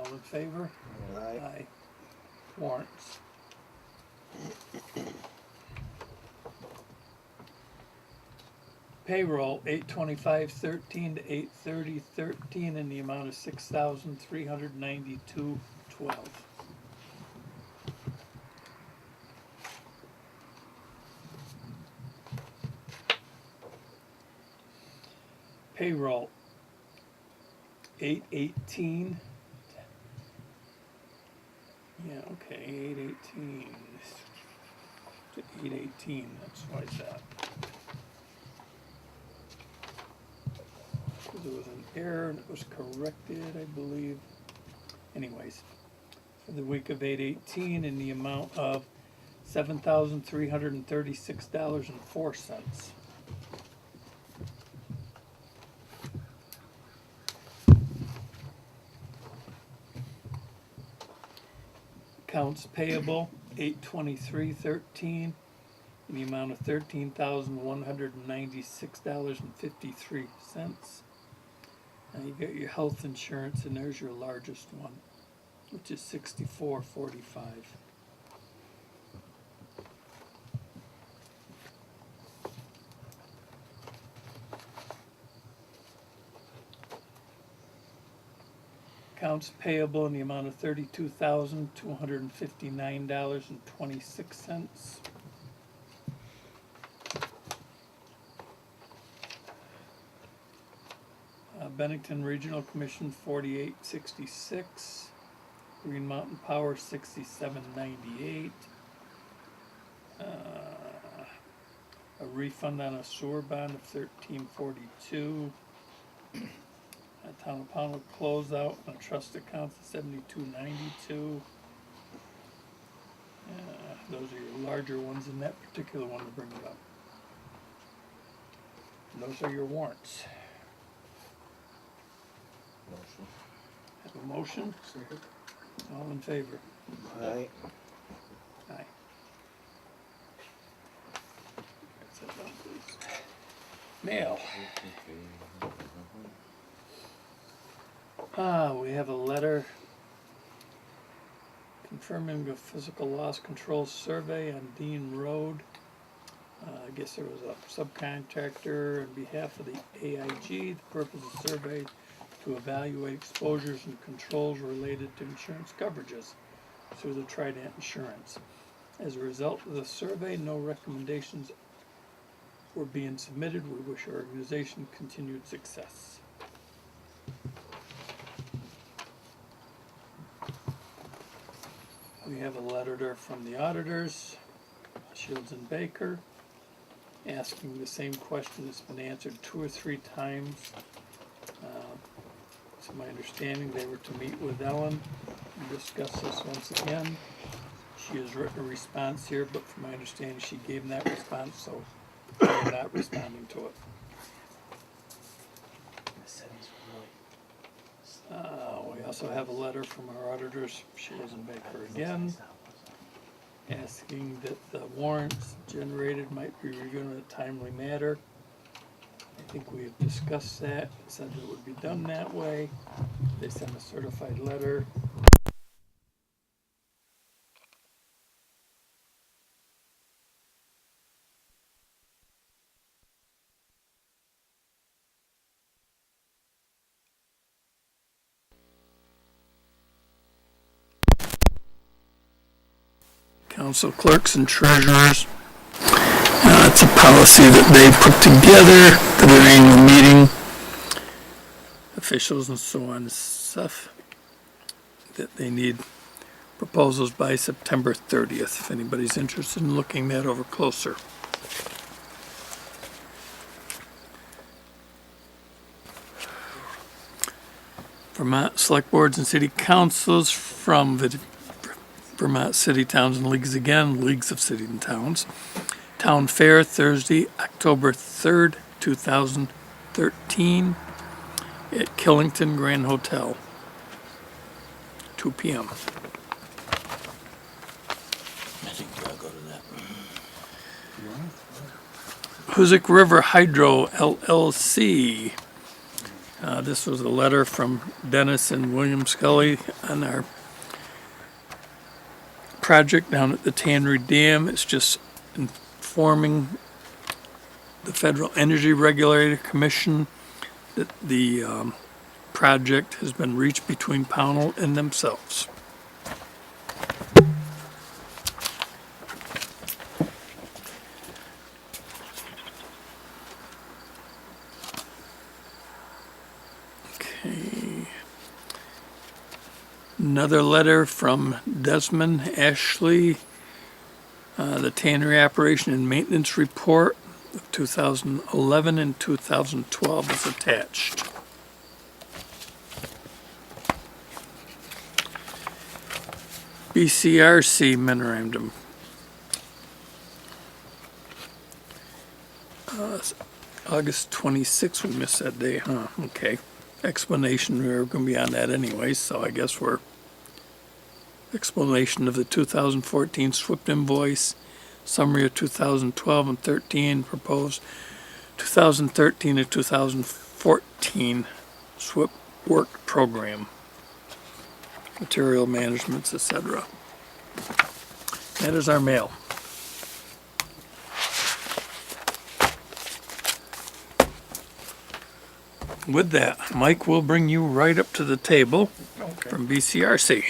All in favor? Aye. Warrants. Payroll, 8/25/13 to 8/30/13 in the amount of $6,392.12. Payroll, 8/18. Yeah, okay, 8/18 to 8/18, that's why it's that. Because there was an error and it was corrected, I believe. Anyways, for the week of 8/18 in the amount of $7,336.04. Accounts payable, 8/23/13 in the amount of $13,196.53. Now you got your health insurance, and there's your largest one, which is $64.45. Accounts payable in the amount of $32,259.26. Bennington Regional Commission, 48.66. Green Mountain Power, 67.98. A refund on a sewer bond of $13.42. Town of Pownal closeout on a trust account of $72.92. Those are your larger ones in that particular one to bring it up. And those are your warrants. Motion. Have a motion? Second. All in favor? Aye. Aye. That's it done, please. Mail. We have a letter confirming the physical loss control survey on Dean Road. I guess there was a subcontractor on behalf of the AIG. The purpose of the survey to evaluate exposures and controls related to insurance coverages through the Trident Insurance. As a result of the survey, no recommendations were being submitted. We wish our organization continued success. We have a letter there from the auditors, Shields and Baker, asking the same question that's been answered 2 or 3 times. To my understanding, they were to meet with Ellen and discuss this once again. She has written a response here, but from my understanding, she gave them that response, so they're not responding to it. We also have a letter from our auditors, Shields and Baker again, asking that the warrants generated might be reviewed in a timely manner. I think we have discussed that, said that it would be done that way. They sent a certified letter. Council clerks and treasurers. It's a policy that they put together for their annual meeting. Officials and so on and stuff. That they need proposals by September 30th, if anybody's interested in looking that over closer. Vermont Select Boards and City Councils from Vermont City, Towns, and Leagues again, Leagues of City and Towns. Town Fair, Thursday, October 3rd, 2013, at Killington Grand Hotel, 2 p.m. I think I'll go to that. Hoosick River Hydro LLC This was a letter from Dennis and William Scully on our project down at the Tannery Dam. It's just informing the Federal Energy Regulatory Commission that the project has been reached between Pownal and themselves. Okay. Another letter from Desmond Ashley, the Tannery Operation and Maintenance Report of 2011 and 2012 is attached. BCRC memorandum. August 26th, we missed that day, huh? Okay. Explanation, we were going to be on that anyway, so I guess we're explanation of the 2014 SWIFT invoice, summary of 2012 and 13, proposed 2013 to 2014 SWIFT work program, material managements, etc. That is our mail. With that, Mike will bring you right up to the table Okay. from BCRC.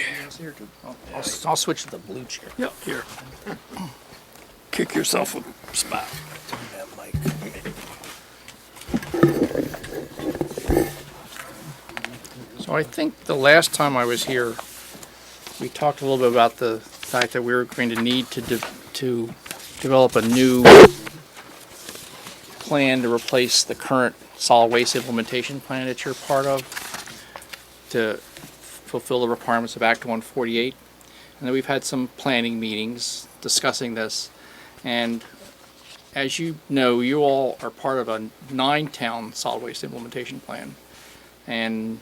I'll switch to the blue chair. Yep, here. Kick yourself a spot. So I think the last time I was here, we talked a little bit about the fact that we were going to need to develop a new plan to replace the current solid waste implementation plan that you're part of to fulfill the requirements of Act 148. And then we've had some planning meetings discussing this. And as you know, you all are part of a 9-town solid waste implementation plan. And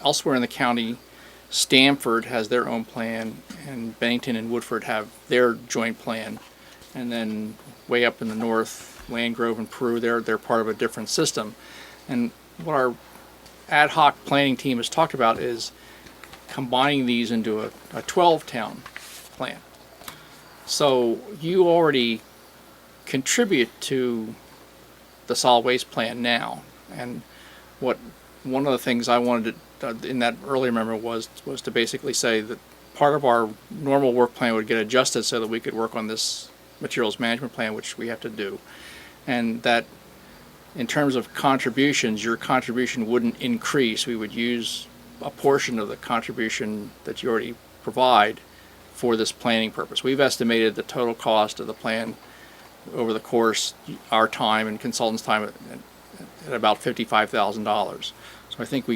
elsewhere in the county, Stamford has their own plan, and Bennington and Woodford have their joint plan. And then way up in the north, Landgrove and Peru, they're part of a different system. And what our ad hoc planning team has talked about is combining these into a 12-town plan. So you already contribute to the solid waste plan now. And one of the things I wanted to, in that earlier memo was to basically say that part of our normal work plan would get adjusted so that we could work on this materials management plan, which we have to do. And that in terms of contributions, your contribution wouldn't increase. We would use a portion of the contribution that you already provide for this planning purpose. We've estimated the total cost of the plan over the course, our time and consultants' time at about $55,000. So I think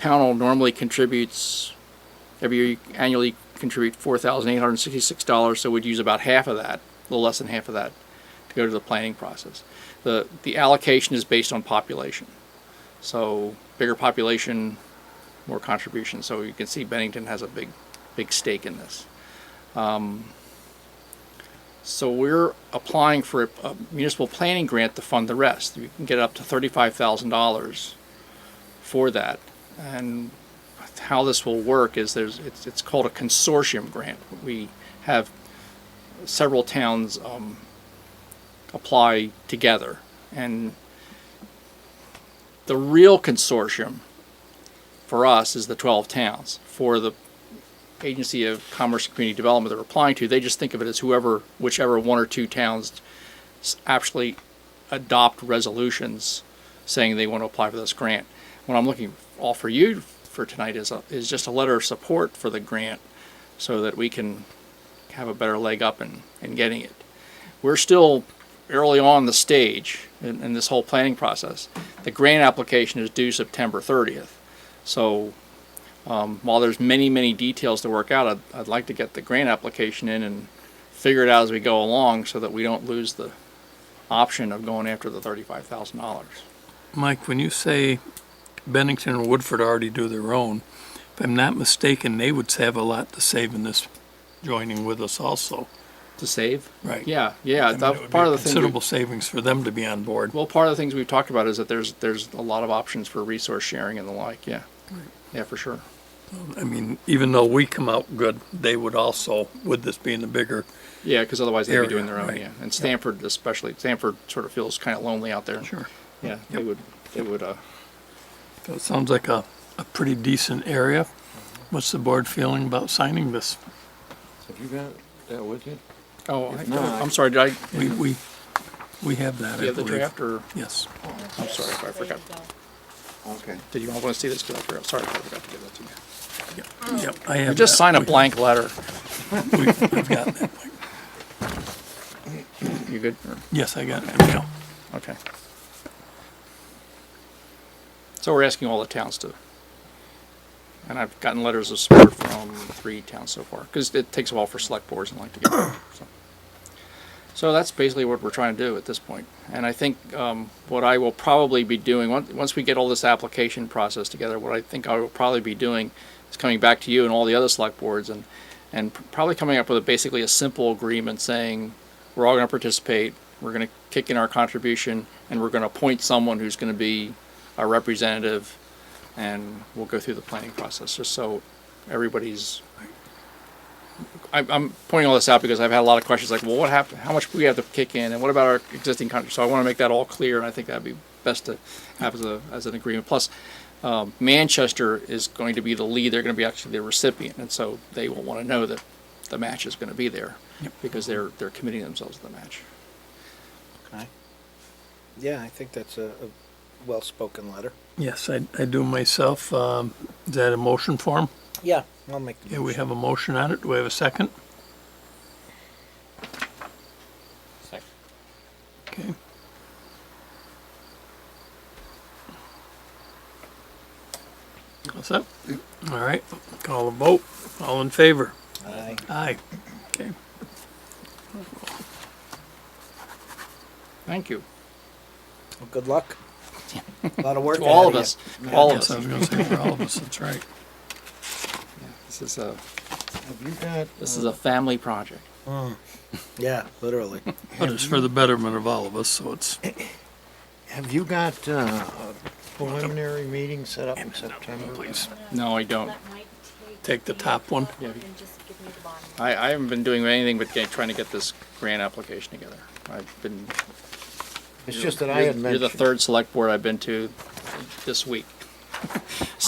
Pownal normally contributes, every year you annually contribute $4,866, so we'd use about half of that, a little less than half of that, to go to the planning process. The allocation is based on population. So bigger population, more contribution. So you can see Bennington has a big stake in this. So we're applying for a municipal planning grant to fund the rest. You can get up to $35,000 for that. And how this will work is it's called a consortium grant. We have several towns apply together, and the real consortium for us is the 12 towns. For the Agency of Commerce and Community Development they're applying to, they just think of it as whichever one or two towns actually adopt resolutions saying they want to apply for this grant. What I'm looking all for you for tonight is just a letter of support for the grant so that we can have a better leg up in getting it. We're still early on the stage in this whole planning process. The grant application is due September 30th. So while there's many details to work out, I'd like to get the grant application in and figure it out as we go along so that we don't lose the option of going after the $35,000. Mike, when you say Bennington and Woodford already do their own, if I'm not mistaken, they would have a lot to save in this joining with us also. To save? Right. Yeah, I mean, that, it would part be of the thing. considerable savings for them to be on board. Well, part of the things we've talked about is that there's a lot of options for resource sharing and the like. Yeah, yeah, for sure. I mean, even though we come out good, they would also, with this being the bigger, Yeah, because otherwise they'd Area, be doing their own. right. Yeah, and Stanford especially. Stanford sort of feels kind of lonely out there. sure. Yeah, they would. They would. So it sounds like a pretty decent area. What's the board feeling about signing this? Have you got that with you? Oh, If not- I'm sorry. Did I? We have that, Do you have the I believe. draft or? Yes. I'm sorry if I forgot. Okay. Did you all want to see this? Because I forgot. Sorry if I forgot to give that to you. Yep, I have You just that. sign a blank letter. We've got that. You good? Or- Yes, I got it. Yeah. Okay. So we're asking all the towns to, and I've gotten letters of support from 3 towns so far, because it takes a while for select boards and like to get there. So that's basically what we're trying to do at this point. And I think what I will probably be doing, once we get all this application process together, what I think I will probably be doing is coming back to you and all the other select boards and probably coming up with basically a simple agreement saying, we're all going to participate, we're going to kick in our contribution, and we're going to appoint someone who's going to be our representative, and we'll go through the planning process, just so everybody's. I'm pointing all this out because I've had a lot of questions like, well, what happened? How much do we have to kick in, and what about our existing country? So I want to make that all clear, and I think that'd be best to have as an agreement. Plus, Manchester is going to be the lead; they're going to be actually the recipient, and so they will want to know that the match is going to be there, because they're committing themselves to the match. Okay. Yeah, I think that's a well-spoken letter. Yes, I do myself. Is that a motion form? Yeah, I'll make the Yeah, we motion. have a motion on it. Do we have a second? Second. Okay. What's up? All right, call a vote. All in favor? Aye. Aye. Okay. Thank you Well, good luck. A lot of work to all ahead of you. us. All of Yes, I us. was gonna say for all of us, that's right. This is a Have you got? this is a family project. Yeah, literally. But it's for the betterment of all of us, so it's, Have you got a preliminary meeting set up in September? please, No, I don't. That might take the top one. Yeah. And just give me the bottom. I haven't been doing anything but trying to get this grant application together. I've been. It's just that I had You're the mentioned, third select board I've been to this week.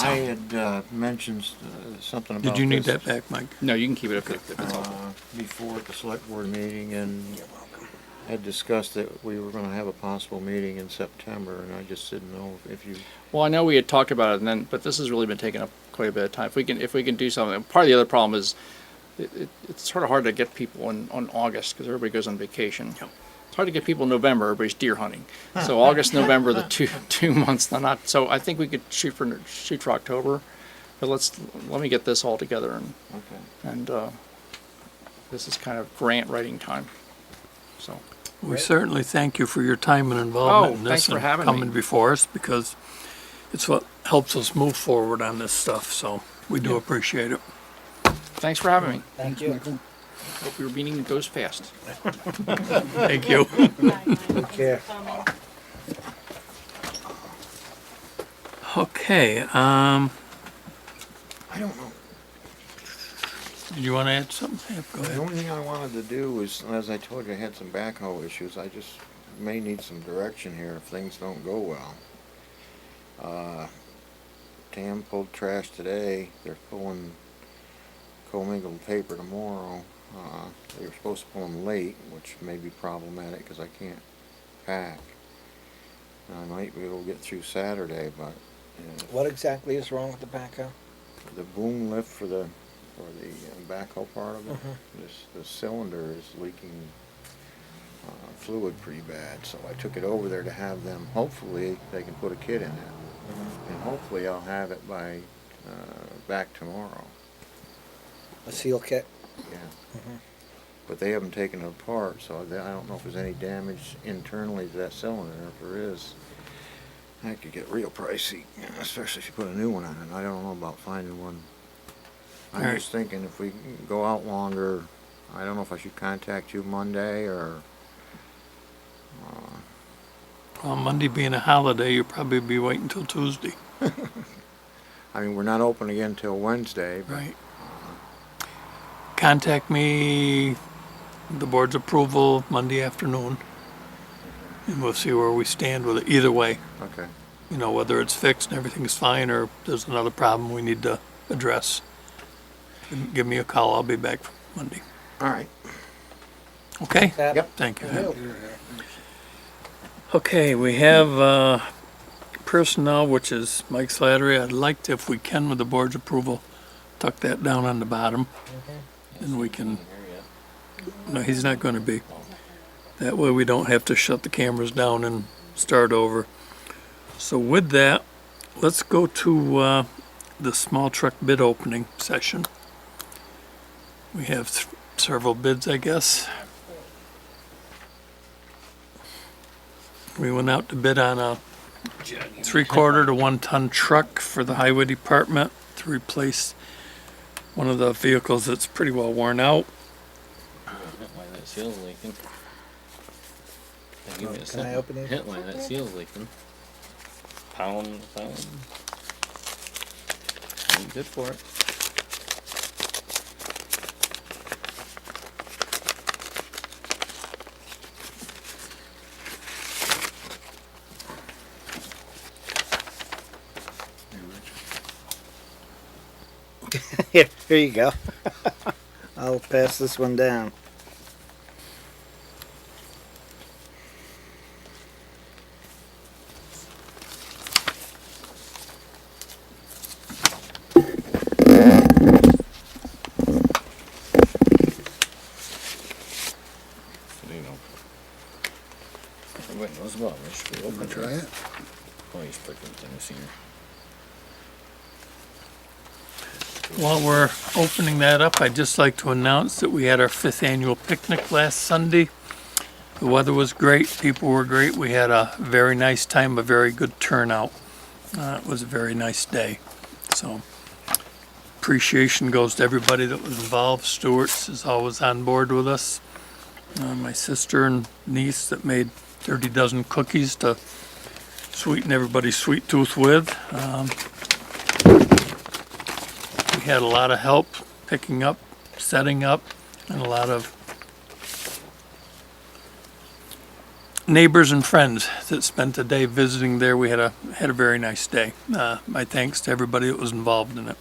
I had mentioned something about Did you need this, that back, Mike? No, you can keep it if it's helpful. before at the select board meeting, and had discussed that we were gonna have a possible meeting in September, and I just didn't know if you, Well, I know we had talked about it, and then, but this has really been taking up quite a bit of time. If we can do something, part of the other problem is it's sort of hard to get people on August because everybody goes on vacation. Yep. It's hard to get people in November. Everybody's deer hunting. So August, November, the two months. They're not. So I think we could shoot for October, but let me get this all together and this is kind of grant writing time. So We certainly thank you for your time and involvement in thanks this for and having me. coming before us, because it's what helps us move forward on this stuff, so we do appreciate it. thanks for having me. Thank you. Hope your meeting goes fast. Thank you. Take care. Okay, I don't know. did you want to add something? Yeah, go The ahead. only thing I wanted to do was, as I told you, I had some backhoe issues. I just may need some direction here if things don't go well. Tam pulled trash today. They're pulling commingled paper tomorrow. They were supposed to pull them late, which may be problematic because I can't pack. I might be able to get through Saturday, but What exactly is wrong with the backhoe? the boom lift for the backhoe part of it, the cylinder is leaking fluid pretty bad. So I took it over there to have them. Hopefully they can put a kit in it, and hopefully I'll have it by back tomorrow. A seal kit? Yeah. But they haven't taken it apart, so I don't know if there's any damage internally to that cylinder. If there is, that could get real pricey, especially if you put a new one on it. I don't know about finding one. I'm Alright. just thinking if we go out longer, I don't know if I should contact you Monday or, Well, Monday being a holiday, you'll probably be waiting till Tuesday, I mean, we're not open again till Wednesday, but right? Contact me, the board's approval, Monday afternoon, and we'll see where we stand with it. Either way, okay. you know, whether it's fixed and everything's fine, or there's another problem we need to address. Give me a call, I'll be back Monday. All right. Okay? Yep. Thank you. Okay, we have personnel, which is Mike Slattery. I'd like to, if we can, with the board's approval, tuck that down on the bottom. And we can, no, he's not gonna be. That way we don't have to shut the cameras down and start over. So with that, let's go to the small truck bid opening session. We have several bids, I guess. We went out to bid on a 3/4 to 1 ton truck for the highway department to replace one of the vehicles that's pretty well worn out. Why that seal's leaking. Give me a Can I second. open it? Hit why that seal's leaking. Pound. Ain't good for it. Here you go. I'll pass this one down. You know. Everybody knows about this. Should we open it? Try it. Oh, he's picking things here. While we're opening that up, I'd just like to announce that we had our 5th annual picnic last Sunday. The weather was great, people were great. We had a very nice time, a very good turnout. It was a very nice day. So appreciation goes to everybody that was involved. Stewart's is always on board with us. My sister and niece that made 30 dozen cookies to sweeten everybody's sweet tooth with. We had a lot of help picking up, setting up, and a lot of neighbors and friends that spent the day visiting there. We had a very nice day. My thanks to everybody that was involved in it.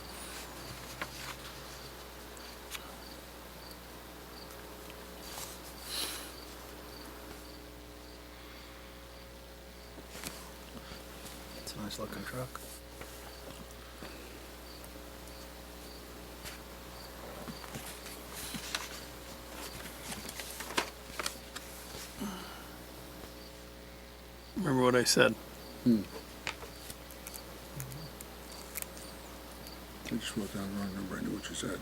It's a nice looking truck. Remember what I said? I just wrote down the wrong number. I knew what you said.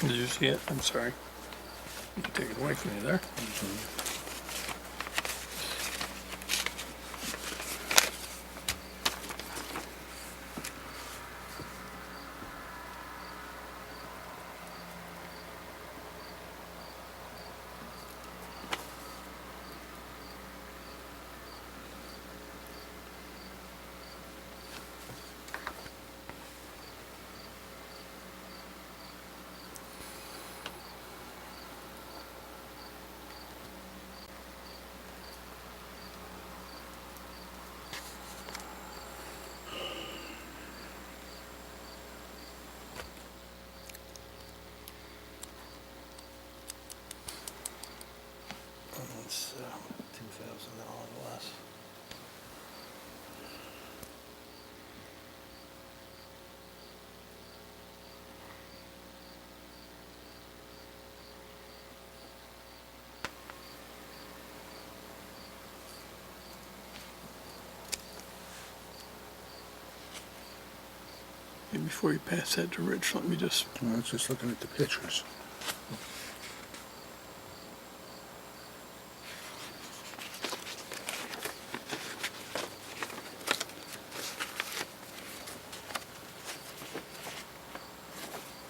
Did you see it? I'm sorry. You can take it away from you there. $5,000 less. And before you pass that to Rich, let me just, Well, that's just looking at the pictures.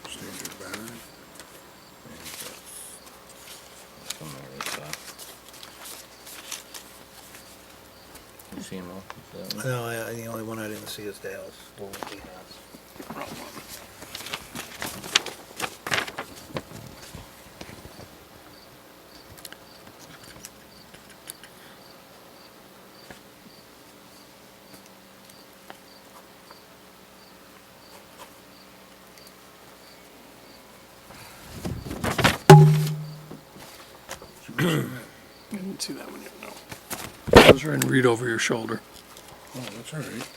Standard banner. Come there, it's, you see him all? Is that one? No, the only one I didn't see is Dale's. The one he has. I didn't see that one yet, no. I was trying to read over your shoulder. Oh, that's all right.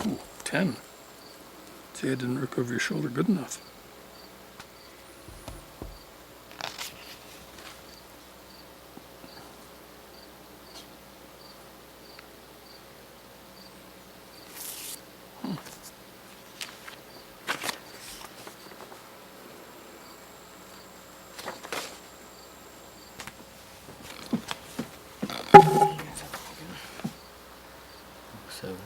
Ooh, 10. See, I didn't look over your shoulder good enough. Seven.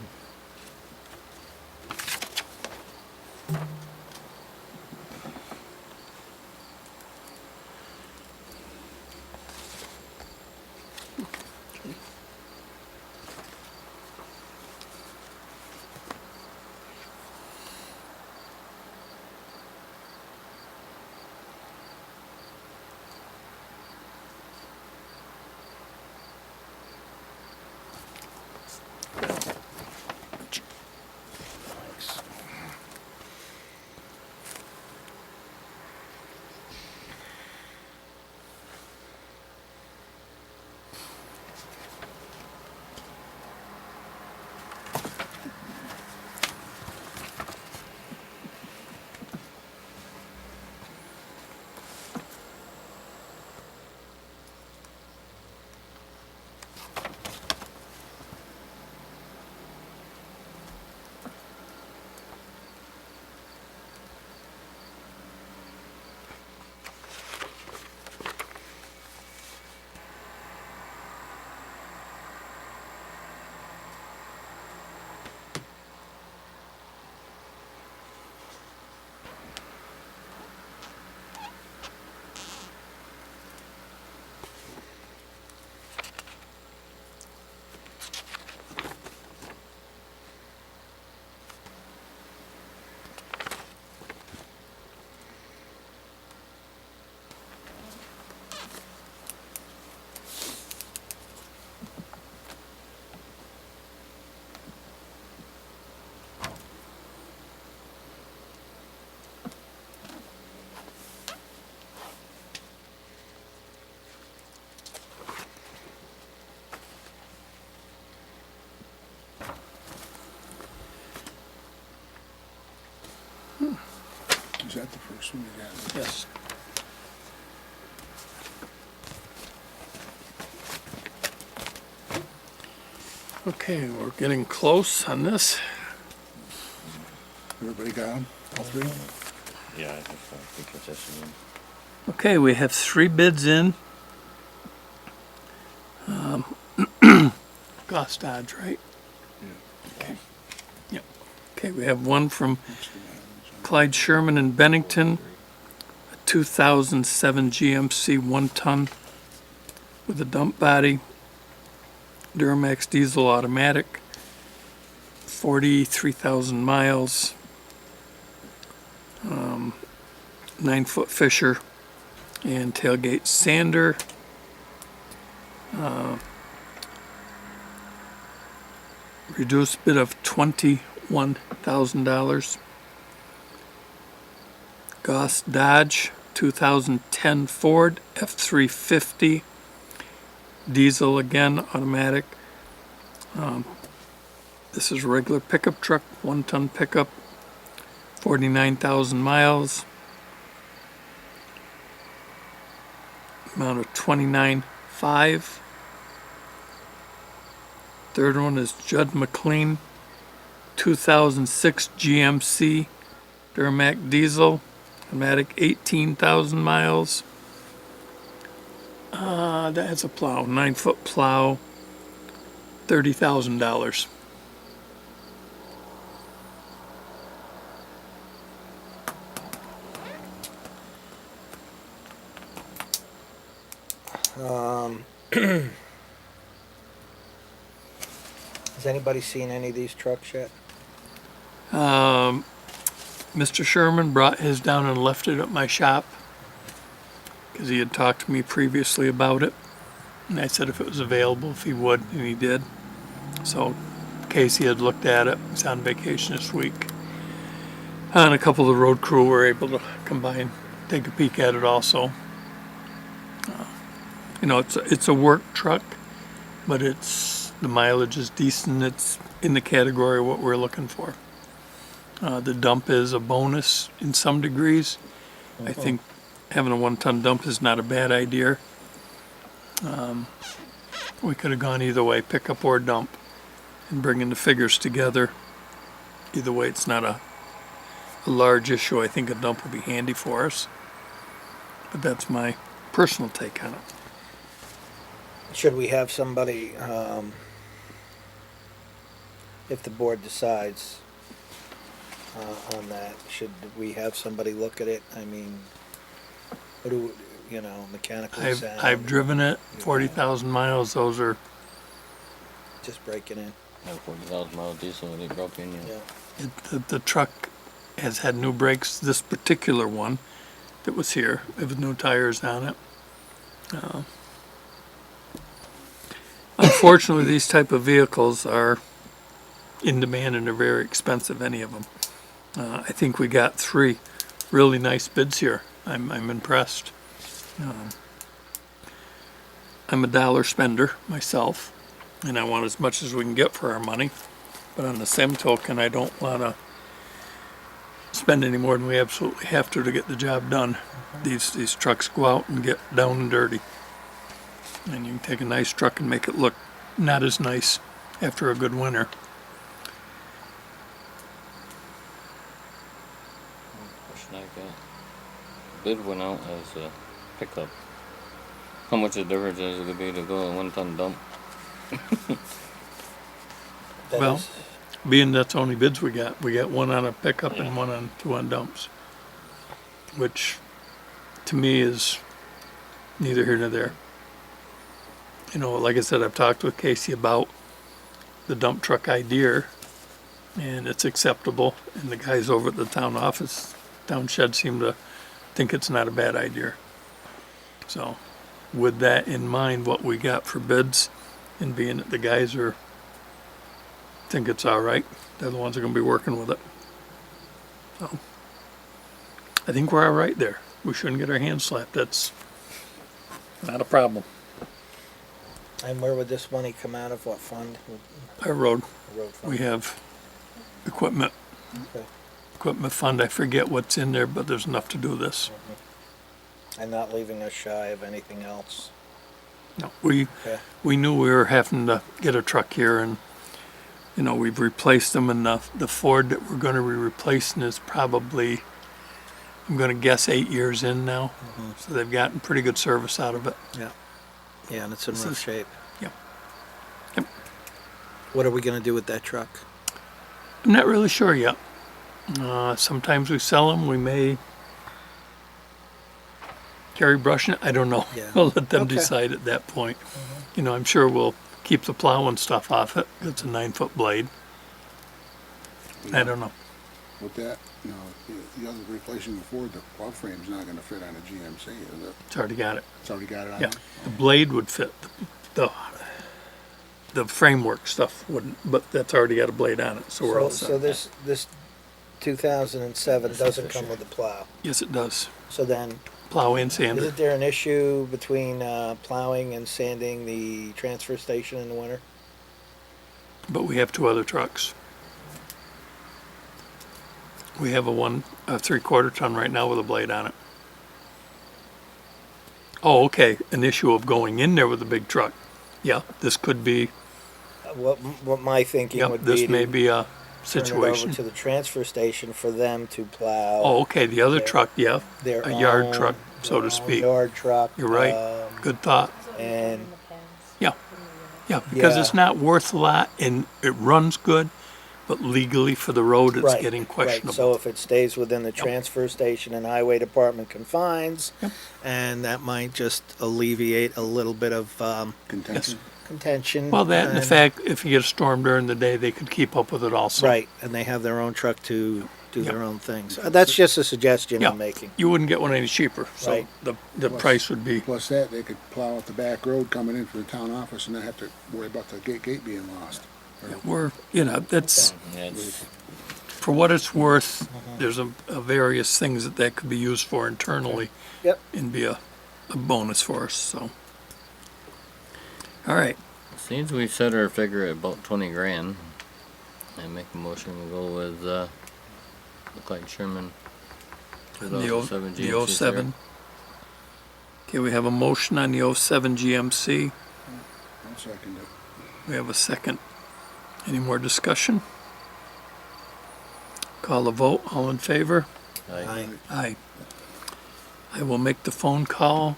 Is that the first one you got? Yes. Okay, we're getting close on this. Everybody got them? All three? Yeah, I think it's this one. Okay, we have 3 bids in. Goss Dodge, right? Okay. Yep. Okay, we have one from Clyde Sherman in Bennington, a 2007 GMC 1-ton with a dump body, Duramax diesel automatic, 43,000 miles, 9-foot Fisher, and tailgate sander. Reduced bid of $21,000. Goss Dodge 2010 Ford F350 diesel, again automatic. This is a regular pickup truck, 1-ton pickup, 49,000 miles. Amount of 29.5. Third one is Judd McLean 2006 GMC Duramac diesel, automatic, 18,000 miles. That's a plow, 9-foot plow, $30,000. Has anybody seen any of these trucks yet? Mr. Sherman brought his down and left it at my shop because he had talked to me previously about it. And I said if it was available, if he would, and he did. So Casey had looked at it. He's on vacation this week. And a couple of the road crew were able to come by and take a peek at it also. You know, it's a work truck, but the mileage is decent. It's in the category of what we're looking for. The dump is a bonus in some degrees. I think having a 1-ton dump is not a bad idea. We could have gone either way, pickup or dump, and bringing the figures together. Either way, it's not a large issue. I think a dump would be handy for us. But that's my personal take on it. Should we have somebody, if the board decides on that, should we have somebody look at it? I mean, what do, mechanically sound? I've driven it, 40,000 miles. Those are, Just breaking in. Yeah, 40,000 mile diesel when it broke in, yeah. Yeah. the truck has had new brakes. This particular one that was here, there was no tires on it. Unfortunately, these type of vehicles are in demand and they're very expensive, any of them. I think we got 3 really nice bids here. I'm impressed. I'm a dollar spender myself, and I want as much as we can get for our money. But on the same token, I don't want to spend any more than we absolutely have to get the job done. These trucks go out and get down and dirty. And you can take a nice truck and make it look not as nice after a good winter. Question I got. Bid went out as a pickup. How much of a difference is it going to be to go a 1-ton dump? That Well, is- being that's the only bids we got one on a pickup and one on 2 on dumps, which to me is neither here nor there. You know, like I said, I've talked with Casey about the dump truck idea, and it's acceptable. And the guys over at the town office, town shed, seem to think it's not a bad idea. So, with that in mind, what we got for bids, and being that the guys think it's all right, they're the ones that are going to be working with it. So, I think we're all right there. We shouldn't get our hands slapped. That's not a problem. And where would this money come out of? What fund? Our road, Road fund? we have equipment Okay. fund. I forget what's in there, but there's enough to do this. And not leaving us shy of anything else. No, Okay. we knew we were having to get a truck here, and we've replaced them, and the Ford that we're going to be replacing is probably, I'm going to guess, 8 years in now. So they've gotten pretty good service out of it. Yeah, and it's in This rough is- shape. Yep. What are we gonna do with that truck? I'm not really sure yet. Sometimes we sell them. We may carry brush in it. I don't know. Yeah. I'll let them Okay. decide at that point. I'm sure we'll keep the plow and stuff off it. It's a 9-foot blade. I don't know. With that, the other replacing the Ford, the plow frame's not gonna fit on a GMC, is it? It's already got it. It's already got it on Yeah. it? The blade would fit. The framework stuff wouldn't, but that's already got a blade on it, so we're all So set. this 2007 doesn't come with a plow. Yes, it does. So then, Plow and sander. isn't there an issue between plowing and sanding the transfer station in the winter? But we have two other trucks. We have a 3/4 ton right now with a blade on it. Oh, okay, an issue of going in there with a big truck. Yeah, this could be, What my thinking yep, would be this may to be a turn it situation. over to the transfer station for them to plow. Oh, okay, the other their- truck, yeah, their a yard own- truck, so their to own speak. Yard truck. You're right. Good thought. And Yeah, because it's Yeah. not worth a lot and it runs good, but legally for the road, it's right, getting right. questionable. So if it stays within the transfer station and highway department confines, Yep. and that might just alleviate a little bit of Contention. contention. Well, that and the fact, if you get a storm during the day, they could keep up with it also. Right, and they have their own truck to do Yep. their own things. That's just a suggestion Yeah. I'm making. You wouldn't get one any cheaper, so Right. the price would be, Plus that, they could plow up the back road coming in from the town office and not have to worry about the gate being lost. that's, Yeah, it's, for what it's worth, there's a various things that could be used for internally. Yep. And be a bonus for us, so. All right, seems we set our figure at about 20 grand. I make a motion we go with, look like Sherman. the 2007 GMC 07. Okay, we have a motion on the 07 GMC. I'll second it. We have a second. Any more discussion? Call a vote, all in favor? Aye. Aye. I will make the phone call.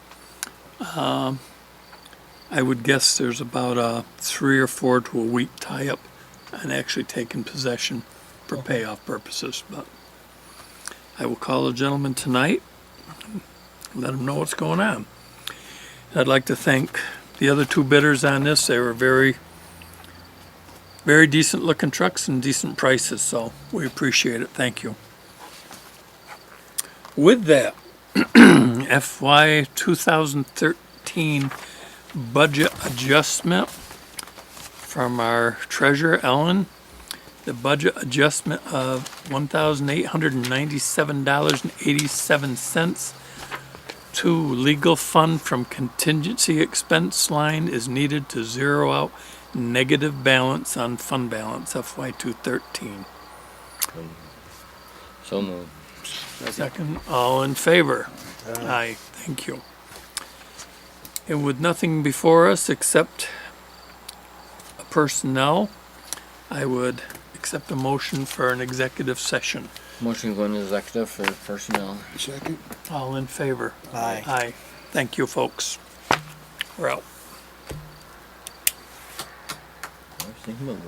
I would guess there's about a 3 or 4 to a week tie-up on actually taking possession for payoff purposes, but I will call a gentleman tonight, and let him know what's going on. I'd like to thank the other two bidders on this. They were very, very decent looking trucks and decent prices, so we appreciate it. Thank you. With that, FY 2013 budget adjustment from our treasurer, Ellen. The budget adjustment of $1,897.87 to legal fund from contingency expense line is needed to zero out negative balance on fund balance FY 2013. So moved. Second, all in favor? Aye, thank you. And with nothing before us except a personnel, I would accept a motion for an executive session. Motion going to executive for personnel. Second? All in favor? Aye. Aye. Thank you, folks. We're out. I was thinking about